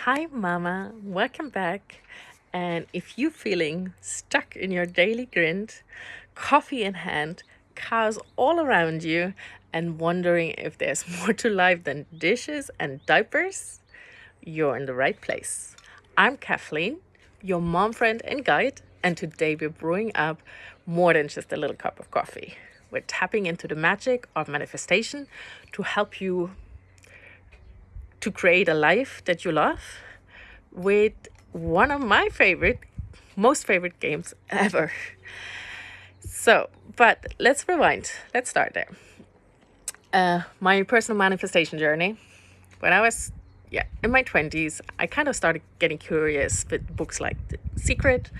Hi, Mama. Welcome back. And if you're feeling stuck in your daily grind, coffee in hand, chaos all around you, and wondering if there's more to life than dishes and diapers, you're in the right place. I'm Kathleen, your mom friend and guide, and today we're brewing up more than just a little cup of coffee. We're tapping into the magic of manifestation to help you to create a life that you love with one of my most favorite games ever. But let's rewind. Let's start there. My personal manifestation journey. When I was, in my 20s, I kind of started getting curious with books like The Secret,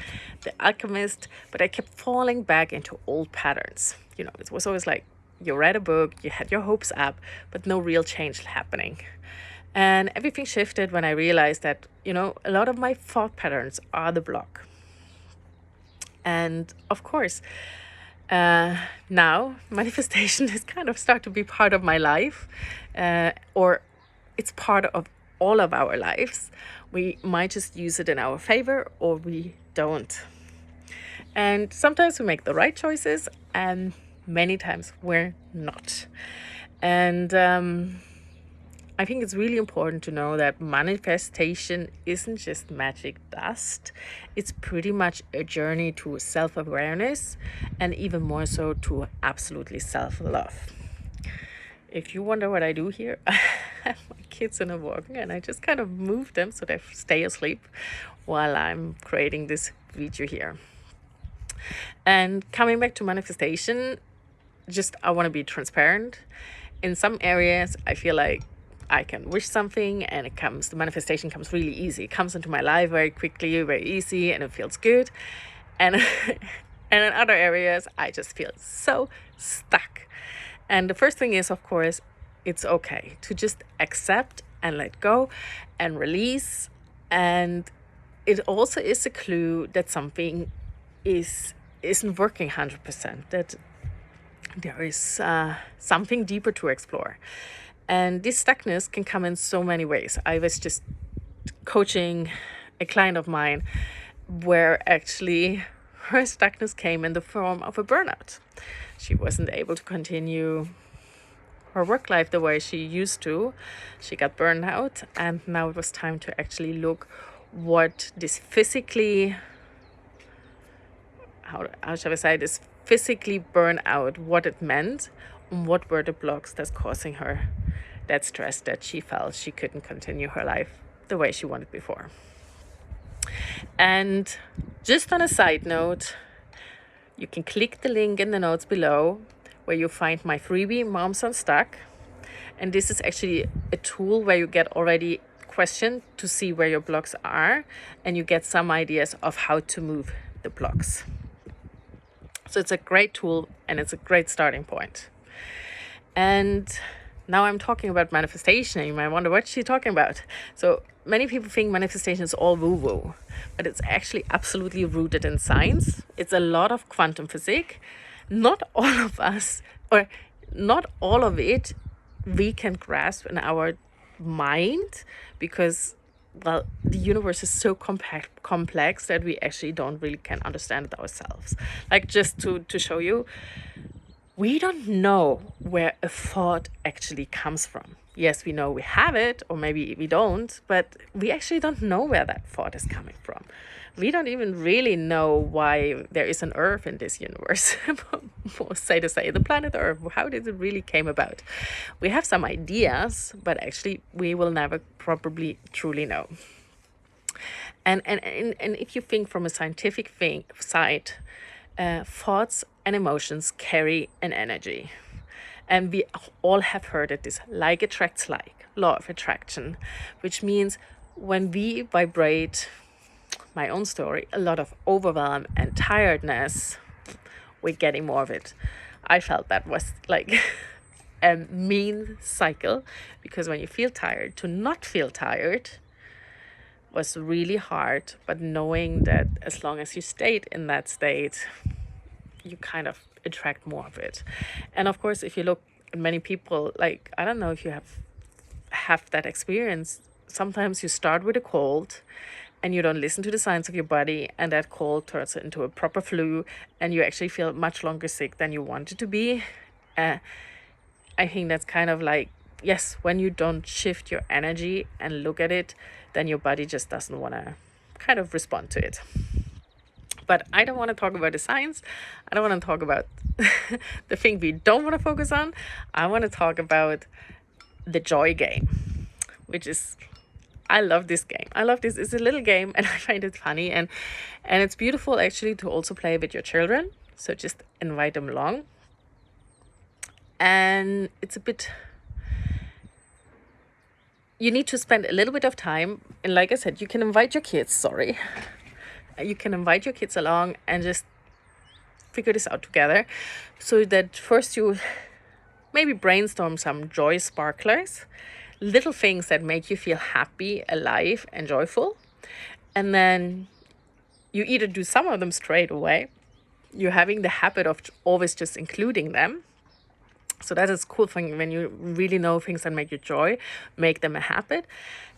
The Alchemist, but I kept falling back into old patterns. It was always like you read a book, you had your hopes up, but no real change happening. And everything shifted when I realized that, a lot of my thought patterns are the block. And of course, now manifestation is kind of start to be part of my life, or it's part of all of our lives. We might just use it in our favor or we don't. And sometimes we make the right choices and many times we're not. And I think it's really important to know that manifestation isn't just magic dust. It's pretty much a journey to self-awareness and even more so to absolutely self-love. If you wonder what I do here, I have my kids in a walker and I just kind of move them so they stay asleep while I'm creating this video here. And coming back to manifestation, I want to be transparent. In some areas, I feel like I can wish something and the manifestation comes really easy. It comes into my life very quickly, very easy, and it feels good. And and in other areas, I just feel so stuck. And the first thing is, of course, it's okay to just accept and let go and release. And it also is a clue that something isn't working 100%, that there is something deeper to explore. And this stuckness can come in so many ways. I was just coaching a client of mine where actually her stuckness came in the form of a burnout. She wasn't able to continue her work life the way she used to. She got burned out, and now it was time to actually look what this physically, how shall I say, this physically burnout, what it meant, and what were the blocks that's causing her that stress that she felt she couldn't continue her life the way she wanted before. And just on a side note, you can click the link in the notes below where you find my freebie, Moms Unstuck. And this is actually a tool where you get already questioned to see where your blocks are, and you get some ideas of how to move the blocks. So it's a great tool and it's a great starting point. And now I'm talking about manifestation, and you might wonder, what's she talking about? So many people think manifestation is all woo-woo, but it's actually absolutely rooted in science. It's a lot of quantum physics. Not all of us, or not all of it, we can grasp in our mind because, well, the universe is so complex that we actually don't really can understand it ourselves. Like, just to show you, we don't know where a thought actually comes from. Yes, we know we have it, or maybe we don't, but we actually don't know where that thought is coming from. We don't even really know why there is an Earth in this universe. say the planet Earth. How did it really came about? We have some ideas, but actually we will never probably truly know. And if you think from a scientific side, thoughts and emotions carry an energy. And we all have heard that this like attracts like, law of attraction, which means when we vibrate, my own story, a lot of overwhelm and tiredness, we're getting more of it. I felt that was like a mean cycle, because when you feel tired, to not feel tired was really hard. But knowing that as long as you stayed in that state, you kind of attract more of it. And of course, if you look at many people, like, I don't know if you have that experience, sometimes you start with a cold and you don't listen to the signs of your body, and that cold turns into a proper flu, and you actually feel much longer sick than you wanted to be. Uh, I think that's kind of like, yes, when you don't shift your energy and look at it, then your body just doesn't want to kind of respond to it. But I don't want to talk about the science. I don't want to talk about the thing we don't want to focus on. I want to talk about the joy game, which is, I love this game. I love this. It's a little game and I find it funny, and it's beautiful actually to also play with your children. So just invite them along. And it's a bit, you need to spend a little bit of time. And like I said, you can invite your kids, you can invite your kids along and just figure this out together. So that first you maybe brainstorm some joy sparklers, little things that make you feel happy, alive, and joyful. And then you either do some of them straight away. You're having the habit of always just including them. So that is a cool thing when you really know things that make you joy, make them a habit.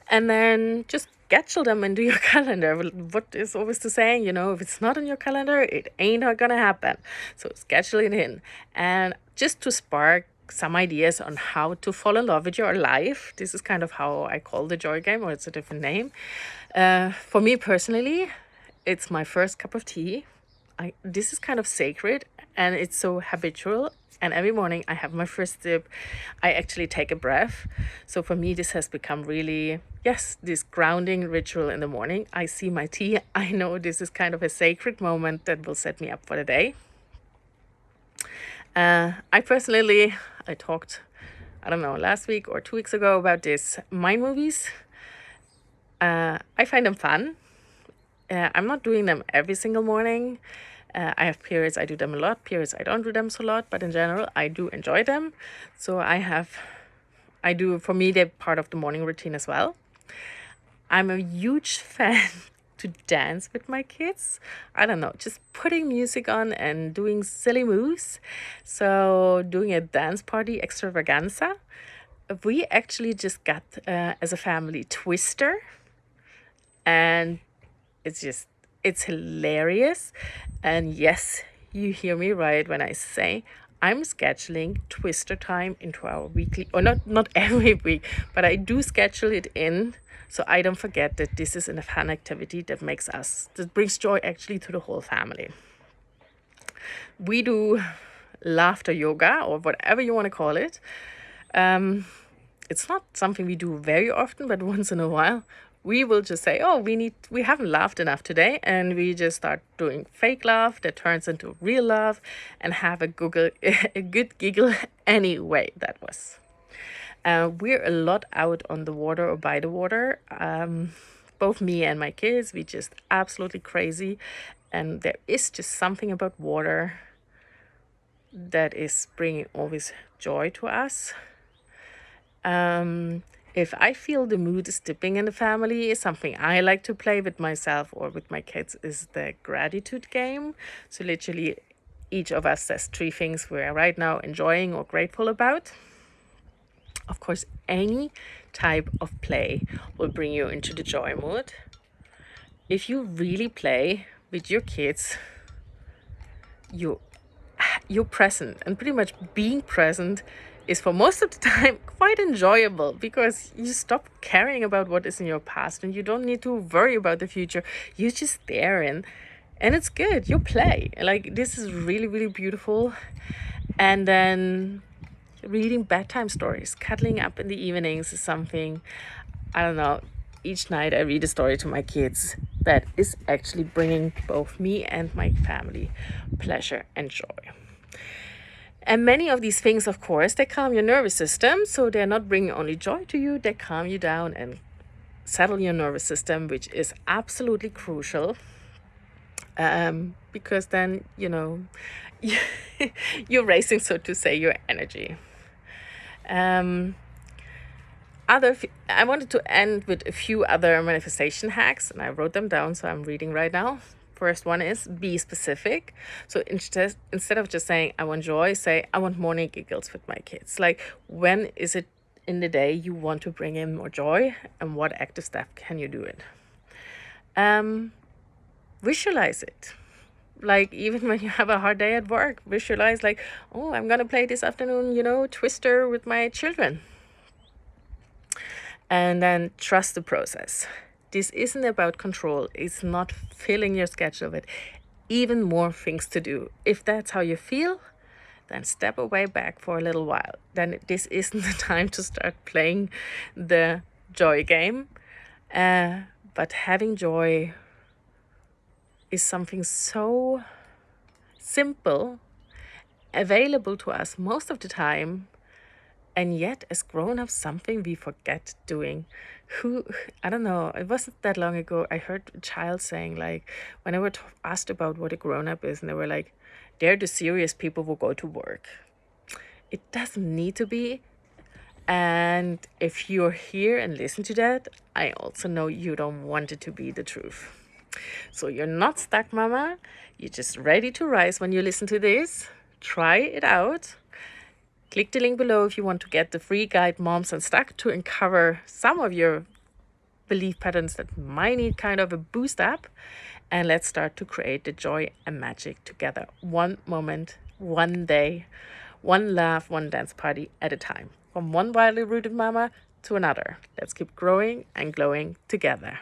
And then just schedule them into your calendar. What is always the saying, if it's not in your calendar, it ain't gonna happen. So schedule it in. And just to spark some ideas on how to fall in love with your life. This is kind of how I call the joy game, or it's a different name. For me personally, it's my first cup of tea. This is kind of sacred, and it's so habitual. And every morning I have my first sip. I actually take a breath. So for me, this has become really, yes, this grounding ritual in the morning. I see my tea. I know this is kind of a sacred moment that will set me up for the day. I talked, I don't know, last week or 2 weeks ago about this mind movies. I find them fun. I'm not doing them every single morning. I have periods I do them a lot, periods I don't do them so a lot, but in general, I do enjoy them. So for me, they're part of the morning routine as well. I'm a huge fan to dance with my kids. I don't know, just putting music on and doing silly moves. So doing a dance party extravaganza. We actually just got, as a family, Twister. And it's hilarious. And yes, you hear me right when I say I'm scheduling Twister time into our weekly, or not every week, but I do schedule it in so I don't forget that this is a fun activity that brings joy actually to the whole family. We do laughter yoga, or whatever you want to call it. It's not something we do very often, but once in a while we will just say, oh, we haven't laughed enough today, and we just start doing fake laugh that turns into real laugh, and have a good giggle anyway. That was. We're a lot out on the water or by the water. Both me and my kids, we just absolutely crazy, and there is just something about water that is bringing always joy to us. If I feel the mood is dipping in the family, something I like to play with myself or with my kids is the gratitude game. So literally each of us says 3 things we're right now enjoying or grateful about. Of course, any type of play will bring you into the joy mood. If you really play with your kids, you're present, and pretty much being present is for most of the time quite enjoyable, because you stop caring about what is in your past and you don't need to worry about the future. You're just there, and it's good. You play. Like, this is really, really beautiful. And then reading bedtime stories, cuddling up in the evenings is something, I don't know, each night I read a story to my kids that is actually bringing both me and my family pleasure and joy. And many of these things, of course, they calm your nervous system. So they're not bringing only joy to you, they calm you down and settle your nervous system, which is absolutely crucial. Because then, you're raising, so to say, your energy. I wanted to end with a few other manifestation hacks, and I wrote them down, so I'm reading right now. First one is be specific. So instead of just saying I want joy, say I want morning giggles with my kids. Like, when is it in the day you want to bring in more joy, and what active step can you do it? Visualize it. Like, even when you have a hard day at work, visualize like, oh, I'm gonna play this afternoon, Twister with my children. And then trust the process. This isn't about control. It's not filling your schedule with even more things to do. If that's how you feel, then step away back for a little while. Then this isn't the time to start playing the joy game. But having joy is something so simple, available to us most of the time, and yet as grown-ups, something we forget doing. I don't know, it wasn't that long ago, I heard a child saying, like, when they were asked about what a grown-up is, and they were like, they're the serious people who go to work. It doesn't need to be. And if you're here and listen to that, I also know you don't want it to be the truth. So you're not stuck, mama. You're just ready to rise when you listen to this. Try it out. Click the link below if you want to get the free guide Moms Unstuck to uncover some of your belief patterns that might need kind of a boost up. And let's start to create the joy and magic together. One moment, one day, one laugh, one dance party at a time. From one wildly rooted mama to another. Let's keep growing and glowing together.